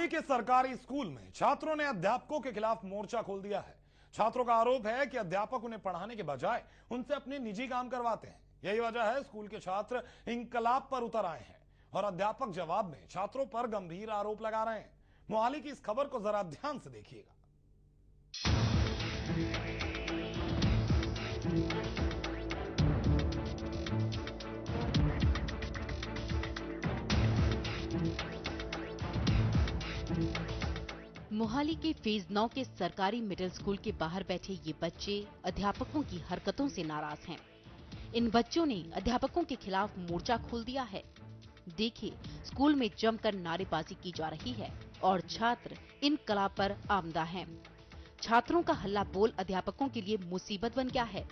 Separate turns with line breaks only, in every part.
मोहाली के सरकारी स्कूल में छात्रों ने अध्यापकों के खिलाफ मोर्चा खोल दिया है। छात्रों का आरोप है कि अध्यापक उन्हें पढ़ाने के बजाय उनसे अपने निजी काम करवाते हैं। यही वजह है स्कूल के छात्र इंकलाब पर उतर आए हैं और अध्यापक जवाब में छात्रों पर गंभीर आरोप लगा रहे हैं। मोहाली की इस खबर को जरा ध्यान से देखिएगा।
मोहाली के फेज 9 के सरकारी मिडिल स्कूल के बाहर बैठे ये बच्चे अध्यापकों की हरकतों से नाराज हैं। इन बच्चों ने अध्यापकों के खिलाफ मोर्चा खोल दिया है। देखिए, स्कूल में जमकर नारेबाजी की जा रही है और छात्र इनकलाब पर आमदा हैं। छात्रों का हल्ला बोल अध्यापकों के लिए मुसीबत बन गया है।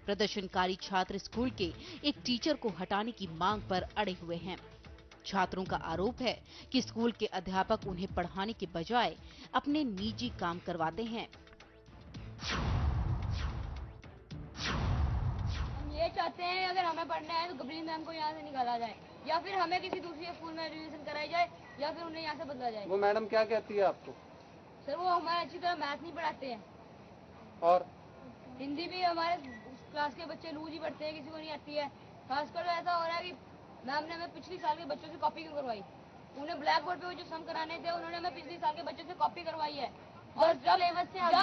प्रदर्शनकारी छात्र स्कूल के एक टीचर को हटाने की मांग पर अड़े हुए हैं। छात्रों का आरोप है कि स्कूल के अध्यापक उन्हें पढ़ाने के बजाय अपने निजी काम करवाते हैं।
हम ये चाहते हैं अगर हमें पढ़ना है तो गबरी मैम को यहाँ से निकाला जाए या फिर हमें किसी दूसरे स्कूल में एडमिशन कराई जाए या फिर उन्हें यहाँ से बदला जाए।
वो मैडम क्या कहती है आपको?
सर वो हमारे अच्छी तरह मैथ नहीं पढ़ाते हैं
और
हिंदी भी हमारे क्लास के बच्चे लूज ही पढ़ते हैं, किसी को नहीं आती है। खासकर ऐसा हो रहा है कि मैम ने हमें पिछले साल के बच्चों से कॉपी क्यों करवाई? उन्हें ब्लैक बोर्ड पे जो सम कराने थे उन्होंने हमें पिछले साल के बच्चों से कॉपी करवाई है। और जब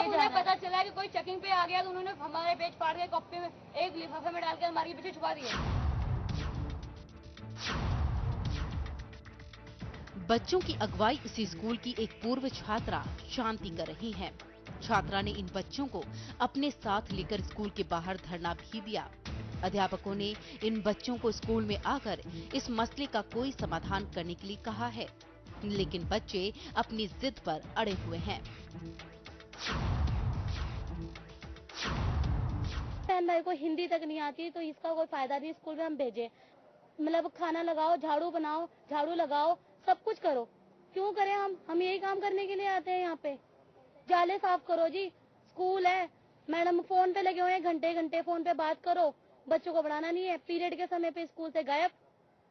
उन्हें पता चला कि कोई चेकिंग पे आ गया तो उन्होंने हमारे पेज फाड़ के कॉपी में एक लिफाफे में डालकर हमारे पीछे छुपा दिए।
बच्चों की अगुवाई इसी स्कूल की एक पूर्व छात्रा शांति कर रही है। छात्रा ने इन बच्चों को अपने साथ लेकर स्कूल के बाहर धरना भी दिया। अध्यापकों ने इन बच्चों को स्कूल में आकर इस मसले का कोई समाधान करने के लिए कहा है, लेकिन बच्चे अपनी जिद पर अड़े हुए हैं।
मेरे को हिंदी तक नहीं आती तो इसका कोई फायदा नहीं, स्कूल में हम भेजे। मतलब खाना लगाओ, झाड़ू बनाओ, झाड़ू लगाओ, सब कुछ करो। क्यों करें हम यही काम करने के लिए आते हैं यहाँ पे। जाले साफ करो जी, स्कूल है। मैडम फोन पे लगे हुए हैं, घंटे घंटे फोन पे बात करो। बच्चों को पढ़ाना नहीं है। पीरियड के समय पे स्कूल से गायब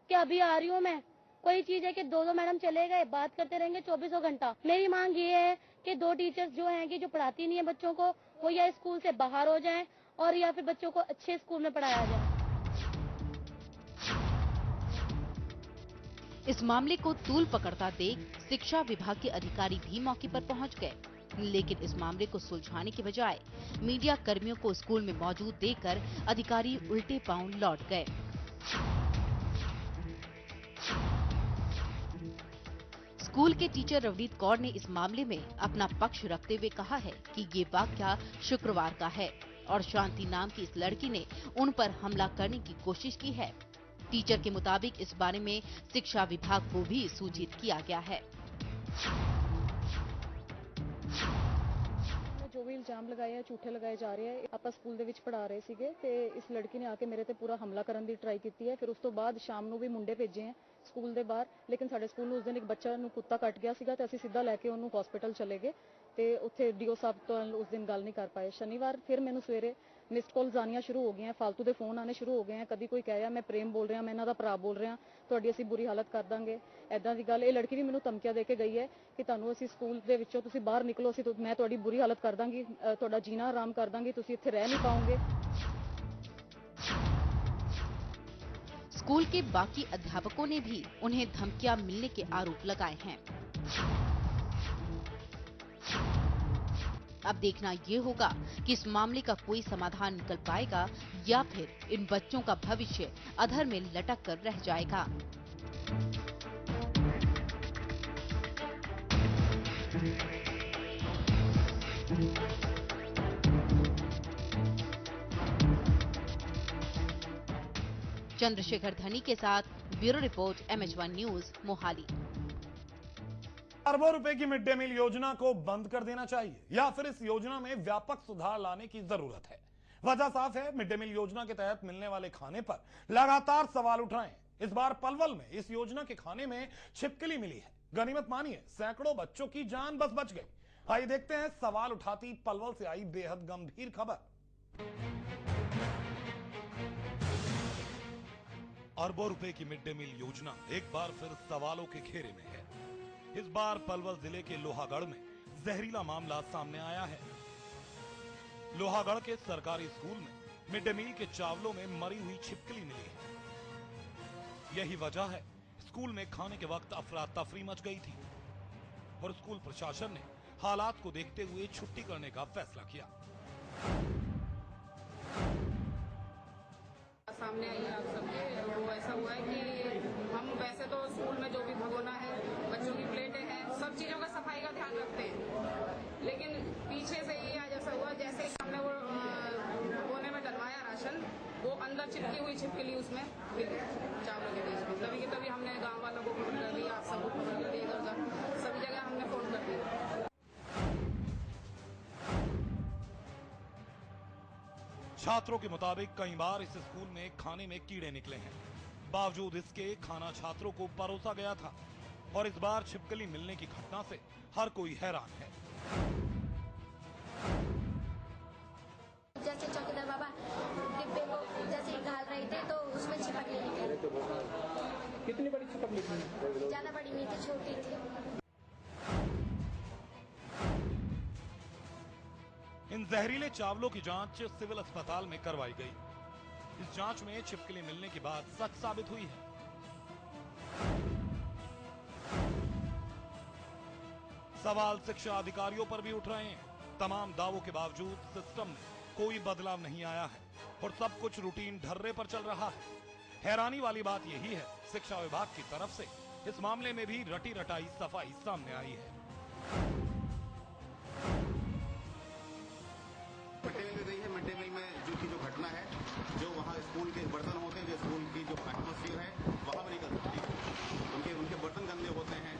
कि अभी आ रही हूँ मैं। कोई चीज है कि दो मैडम चले गए, बात करते रहेंगे 24 घंटा। मेरी मांग ये है कि 2 टीचर्स जो हैं कि जो पढ़ाती नहीं है बच्चों को, वो या स्कूल से बाहर हो जाएं और या फिर बच्चों को अच्छे स्कूल में पढ़ाया जाए।
इस मामले को तूल पकड़ता देख शिक्षा विभाग के अधिकारी भी मौके पर पहुंच गए, लेकिन इस मामले को सुलझाने के बजाय मीडिया कर्मियों को स्कूल में मौजूद देखकर अधिकारी उल्टे पांव लौट गए। स्कूल के टीचर रवनीत कौर ने इस मामले में अपना पक्ष रखते हुए कहा है कि ये वाकया शुक्रवार का है और शांति नाम की इस लड़की ने उन पर हमला करने की कोशिश की है। टीचर के मुताबिक इस बारे में शिक्षा विभाग को भी सूचित किया गया है।
जो भी इल्जाम लगाए हैं झूठे लगाए जा रहे हैं। ਆਪਾਂ ਸਕੂਲ ਦੇ ਵਿੱਚ ਪੜਾ ਰਹੇ ਸੀਗੇ ਤੇ ਇਸ ਲੜਕੀ ਨੇ ਆ ਕੇ ਮੇਰੇ ਤੇ ਪੂਰਾ ਹਮਲਾ ਕਰਨ ਦੀ ਟਰਾਈ ਕੀਤੀ ਹੈ। ਫਿਰ ਉਸ ਤੋਂ ਬਾਅਦ ਸ਼ਾਮ ਨੂੰ ਵੀ ਮੁੰਡੇ ਭੇਜੇ ਹੈ ਸਕੂਲ ਦੇ ਬਾਹਰ, ਲੇਕਿਨ ਸਾਡੇ ਸਕੂਲ ਨੂੰ ਉਸ ਦਿਨ ਇੱਕ ਬੱਚਾ ਨੂੰ ਕੁੱਤਾ ਕੱਟ ਗਿਆ ਸੀਗਾ ਤੇ ਅਸੀਂ ਸਿੱਧਾ ਲੈ ਕੇ ਉਹਨੂੰ ਹਸਪੀਟਲ ਚਲੇ ਗਏ ਤੇ ਉੱਥੇ ਡੀਓ ਸਾਹਿਬ ਤੋਂ ਉਸ ਦਿਨ ਗੱਲ ਨਹੀਂ ਕਰ ਪਾਏ। ਸ਼ਨੀਵਾਰ ਫਿਰ ਮੈਨੂੰ ਸਵੇਰੇ ਮਿਸਡ ਕਾਲਸ ਆਣੀਆਂ ਸ਼ੁਰੂ ਹੋ ਗਈਆਂ, फालतू ਦੇ ਫੋਨ ਆਣੇ ਸ਼ੁਰੂ ਹੋ ਗਏ। ਕਦੀ ਕੋਈ ਕਹਿ ਰਿਹਾ ਮੈਂ ਪ੍ਰੇਮ ਬੋਲ ਰਿਹਾ, ਮੈਂ ਇਹਨਾਂ ਦਾ ਭਰਾ ਬੋਲ ਰਿਹਾ, ਤੁਹਾਡੀ ਅਸੀਂ ਬੁਰੀ ਹਾਲਤ ਕਰ ਦਾਂਗੇ, ਐਦਾਂ ਦੀ ਗੱਲ। ਇਹ ਲੜਕੀ ਵੀ ਮੈਨੂੰ ਧਮਕੀਆਂ ਦੇ ਕੇ ਗਈ ਹੈ ਕਿ ਤੁਹਾਨੂੰ ਅਸੀਂ ਸਕੂਲ ਦੇ ਵਿੱਚੋਂ ਤੁਸੀਂ ਬਾਹਰ ਨਿਕਲੋ, ਅਸੀਂ ਮੈਂ ਤੁਹਾਡੀ ਬੁਰੀ ਹਾਲਤ ਕਰ ਦਾਂਗੀ, ਤੁਹਾਡਾ ਜੀਣਾ ਆਰਾਮ ਕਰ ਦਾਂਗੀ, ਤੁਸੀਂ ਇੱਥੇ ਰਹਿ नहीं पाओगे।
स्कूल के बाकी अध्यापकों ने भी उन्हें धमकियां मिलने के आरोप लगाए हैं। अब देखना ये होगा कि इस मामले का कोई समाधान निकल पाएगा या फिर इन बच्चों का भविष्य अधर में लटक कर रह जाएगा। चंद्रशेखर धनी के साथ bureau report MH1 news Mohali.
अरबों रुपए की मिड डे मील योजना को बंद कर देना चाहिए या फिर इस योजना में व्यापक सुधार लाने की जरूरत है। वजह साफ है, मिड डे मील योजना के तहत मिलने वाले खाने पर लगातार सवाल उठ रहे हैं। इस बार पलवल में इस योजना के खाने में छिपकली मिली है। गनीमत मानिए, सैकड़ों बच्चों की जान बस बच गई। आइए देखते हैं सवाल उठाती पलवल से आई बेहद गंभीर खबर।
अरबों रुपए की मिड डे मील योजना एक बार फिर सवालों के घेरे में है।
इस बार पलवल जिले के लोहागढ़ में जहरीला मामला सामने आया है। लोहागढ़ के सरकारी स्कूल में मिड डे मील के चावलों में मरी हुई छिपकली मिली है। यही वजह है स्कूल में खाने के वक्त अफरा तफरी मच गई थी और स्कूल प्रशासन ने हालात को देखते हुए छुट्टी करने का फैसला किया।
सामने आई है आप सबके, वो ऐसा हुआ है कि हम वैसे तो स्कूल में जो भी भगोना है, बच्चों की प्लेटें हैं, सब चीजों का सफाई का ध्यान रखते हैं, लेकिन पीछे से ये आज ऐसा हुआ जैसे ही हमने वो भगोने में डलवाया राशन, वो अंदर चिपकी हुई छिपकली उसमें चावलों के बीच में। तभी तभी हमने गाँव वालों को खबर कर दिया, आप सबको खबर कर दी, इधर सभी जगह हमने फोन कर दिया।
छात्रों के मुताबिक कई बार इस स्कूल में खाने में कीड़े निकले हैं, बावजूद इसके खाना छात्रों को परोसा गया था और इस बार छिपकली मिलने की घटना से हर कोई हैरान है।
जैसे चौकीदार बाबा डिब्बे को जैसे डाल रहे थे तो उसमें छिपकली निकली।
कितनी बड़ी छिपकली थी?
ज्यादा बड़ी नहीं थी, छोटी थी।
इन जहरीले चावलों की जांच सिविल अस्पताल में करवाई गई। इस जांच में छिपकली मिलने की बात सच साबित हुई है। सवाल शिक्षा अधिकारियों पर भी उठ रहे हैं। तमाम दावों के बावजूद सिस्टम में कोई बदलाव नहीं आया है और सब कुछ रूटीन ढर्रे पर चल रहा है। हैरानी वाली बात यही है, शिक्षा विभाग की तरफ से इस मामले में भी रटी रटाई सफाई सामने आई है।
मिड डे मील में जो घटना है, जो वहाँ स्कूल के बर्तन होते हैं, जो स्कूल की जो एटमोस्फियर है वहाँ पर निकल सकती है, उनके बर्तन गंदे होते हैं।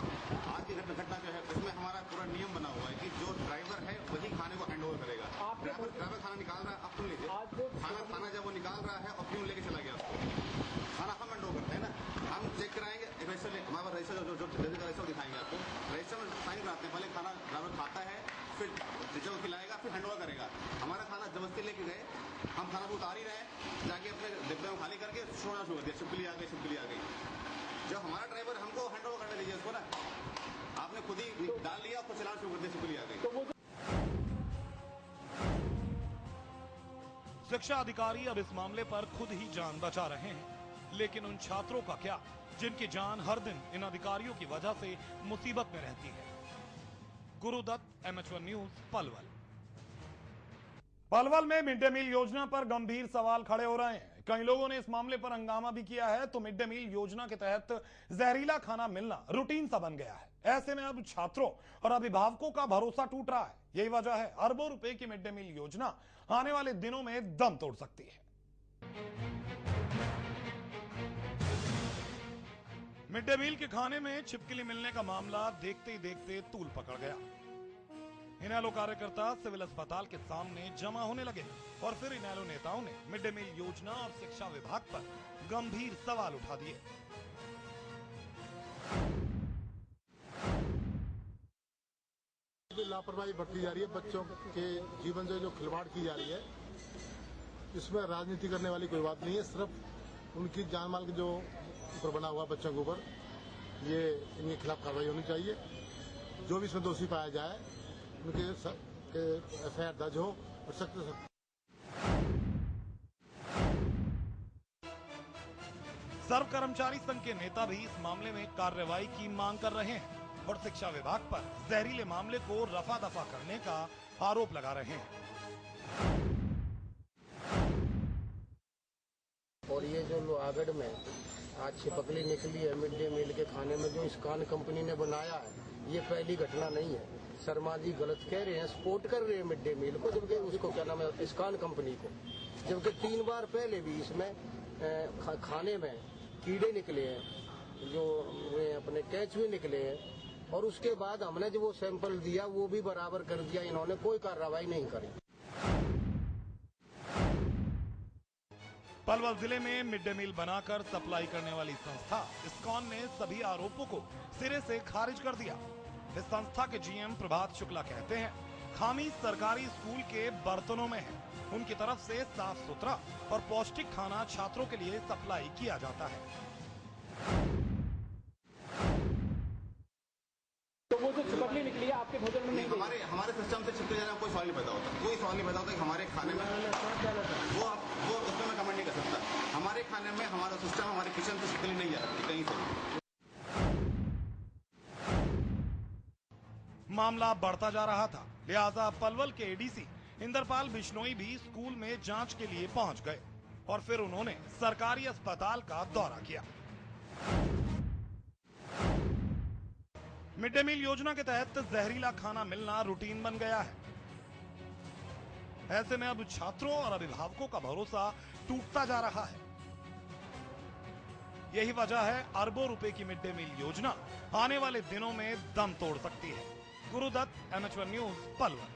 आज की घटना जो है उसमें हमारा पूरा नियम बना हुआ है कि जो ड्राइवर है वही खाने को हैंड ओवर करेगा। ड्राइवर खाना निकाल रहा है, अब सुन लीजिए, खाना जब वो निकाल रहा है और क्यों लेके चला गया उसको, खाना हम हैंड ओवर करते हैं ना, हम चेक कराएंगे रजिस्टर, हमारे पास रजिस्टर जो रजिस्टर दिखाएंगे आपको, रजिस्टर में साइन कराते हैं। पहले खाना ड्राइवर खाता है, फिर टीचर को खिलाएगा, फिर हैंड ओवर करेगा। हमारा खाना जबरदस्ती लेके गए, हम खाना को उतार ही रहे, जाके अपने डिब्बे में खाली करके छोड़ना शुरू कर दिया, छिपकली आ गई। जब हमारा ड्राइवर हमको हैंड ओवर करने दीजिए उसको ना, आपने खुद ही डाल लिया, आपको चलाना शुरू कर दिया, छिपकली आ गई।
शिक्षा अधिकारी अब इस मामले पर खुद ही जान बचा रहे हैं, लेकिन उन छात्रों का क्या जिनकी जान हर दिन इन अधिकारियों की वजह से मुसीबत में रहती है। Gurudutt, MH1 news, Palwal. पलवल में मिड डे मील योजना पर गंभीर सवाल खड़े हो रहे हैं। कई लोगों ने इस मामले पर हंगामा भी किया है, तो मिड डे मील योजना के तहत जहरीला खाना मिलना रूटीन सा बन गया है। ऐसे में अब छात्रों और अभिभावकों का भरोसा टूट रहा है। यही वजह है अरबों रुपए की मिड डे मील योजना आने वाले दिनों में दम तोड़ सकती है। मिड डे मील के खाने में छिपकली मिलने का मामला देखते ही देखते तूल पकड़ गया। इनेलो कार्यकर्ता सिविल अस्पताल के सामने जमा होने लगे और फिर इनेलो नेताओं ने मिड डे मील योजना और शिक्षा विभाग पर गंभीर सवाल उठा दिए।
लापरवाही बरती जा रही है, बच्चों के जीवन से जो खिलवाड़ की जा रही है, इसमें राजनीति करने वाली कोई बात नहीं है। सिर्फ उनकी जान माल के जो ऊपर बना हुआ बच्चों के ऊपर, ये इनके खिलाफ कार्रवाई होनी चाहिए। जो भी इसमें दोषी पाया जाए उनके FIR दर्ज हो और सख्त से सख्त।
सर्व कर्मचारी संघ के नेता भी इस मामले में कार्रवाई की मांग कर रहे हैं और शिक्षा विभाग पर जहरीले मामले को रफा दफा करने का आरोप लगा रहे हैं।
और ये जो लोहागढ़ में आज छिपकली निकली है मिड डे मील के खाने में, जो इस्कान कंपनी ने बनाया है, ये पहली घटना नहीं है। शर्मा जी गलत कह रहे हैं, सपोर्ट कर रहे हैं मिड डे मील को, जबकि उसको क्या नाम है, इस्कान कंपनी को, जबकि 3 बार पहले भी इसमें खाने में कीड़े निकले हैं, जो अपने केंचुए निकले हैं, और उसके बाद हमने जो वो सैंपल दिया वो भी बराबर कर दिया, इन्होंने कोई कार्रवाई नहीं करी।
पलवल जिले में मिड डे मील बनाकर सप्लाई करने वाली संस्था इस्कॉन ने सभी आरोपों को सिरे से खारिज कर दिया। इस संस्था के GM प्रभात शुक्ला कहते हैं, खामी सरकारी स्कूल के बर्तनों में है। उनकी तरफ से साफ सुथरा और पौष्टिक खाना छात्रों के लिए सप्लाई किया जाता है।
छिपकली निकली है आपके भोजन में नहीं गई।
हमारे सिस्टम से छिपकली जाने का कोई सवाल नहीं पैदा होता, कोई सवाल नहीं पैदा होता कि हमारे खाने में वो उसमें मैं कमेंट नहीं कर सकता। हमारे खाने में हमारा सिस्टम, हमारे किचन से छिपकली नहीं जा सकती कहीं से।
मामला बढ़ता जा रहा था, लिहाजा पलवल के एडीसी इंद्रपाल बिश्नोई भी स्कूल में जांच के लिए पहुंच गए और फिर उन्होंने सरकारी अस्पताल का दौरा किया। मिड डे मील योजना के तहत जहरीला खाना मिलना रूटीन बन गया है। ऐसे में अब छात्रों और अभिभावकों का भरोसा टूटता जा रहा है। यही वजह है अरबों रुपए की मिड डे मील योजना आने वाले दिनों में दम तोड़ सकती है। Gurudutt, MH1 news, Palwal.